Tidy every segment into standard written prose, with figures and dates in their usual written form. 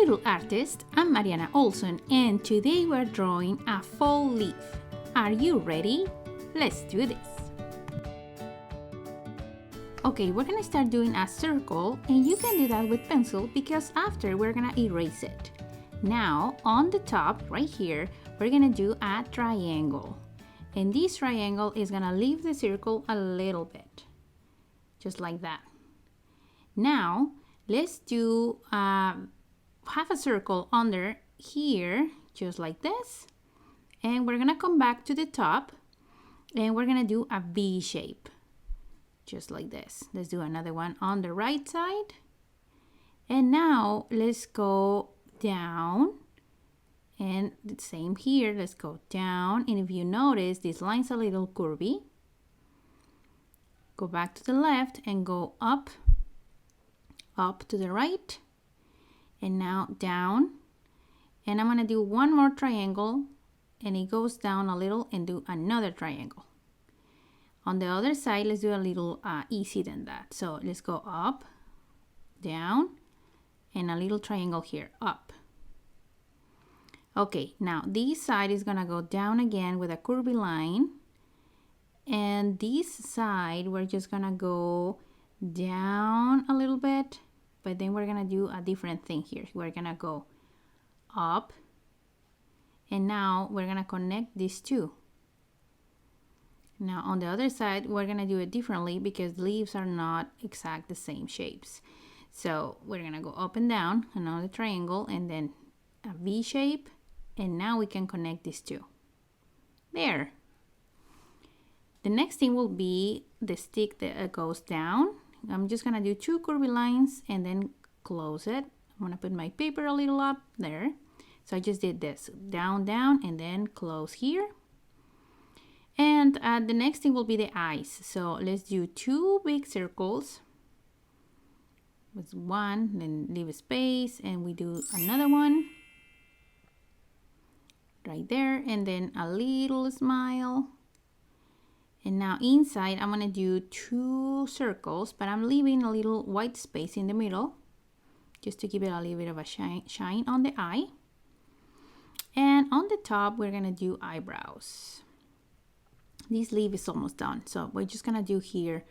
little artist. I'm Mariana Olson, and today we're drawing a fall leaf. Are you ready? Let's do this. Okay, we're gonna start doing a circle, and you can do that with pencil because after we're gonna erase it. Now, on the top, right here, we're gonna do a triangle. And this triangle is gonna leave the circle a little bit, just like that. Now, let's do half a circle under here, just like this. And we're gonna come back to the top and we're gonna do a V shape, just like this. Let's do another one on the right side. And now let's go down, and the same here, let's go down. And if you notice, this line's a little curvy. Go back to the left and go up to the right, and now down. And I'm gonna do one more triangle, and it goes down a little, and do another triangle. On the other side, let's do a little easy than that. So let's go up, down, and a little triangle here, up. Okay, now this side is gonna go down again with a curvy line, and this side we're just gonna go down a little bit, but then we're gonna do a different thing here. We're gonna go up, and now we're gonna connect these two. Now on the other side, we're gonna do it differently because leaves are not exact the same shapes. So we're gonna go up and down, another triangle, and then a V shape, and now we can connect these two. There. The next thing will be the stick that goes down. I'm just gonna do two curvy lines and then close it. I'm gonna put my paper a little up there. So I just did this, down, down, and then close here. And the next thing will be the eyes. So let's do two big circles. With one, then leave a space, and we do another one right there, and then a little smile. And now inside, I'm gonna do two circles, but I'm leaving a little white space in the middle, just to give it a little bit of a shine on the eye. And on the top, we're gonna do eyebrows. This leaf is almost done, so we're just gonna do here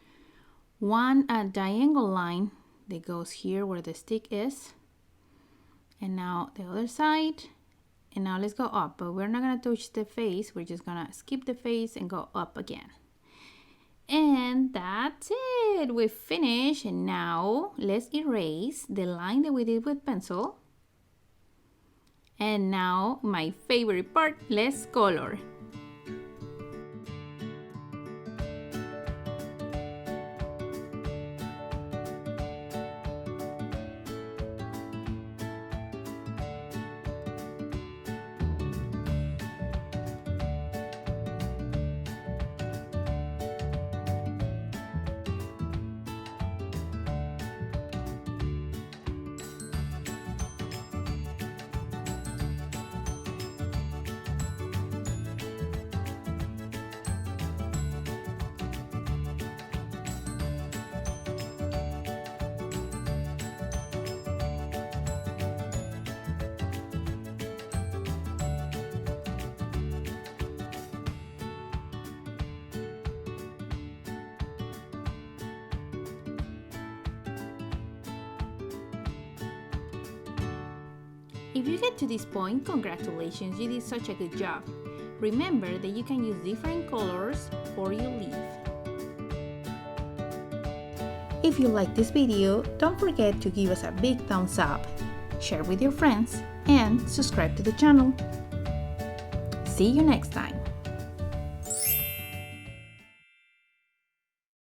one diagonal line that goes here where the stick is, and now the other side. And now let's go up, but we're not gonna touch the face. We're just gonna skip the face and go up again. And that's it, we finished. And now let's erase the line that we did with pencil. And now my favorite part, let's color. If you get to this point, congratulations, you did such a good job. Remember that you can use different colors for your leaf. If you like this video, don't forget to give us a big thumbs up, share with your friends, and subscribe to the channel. See you next time.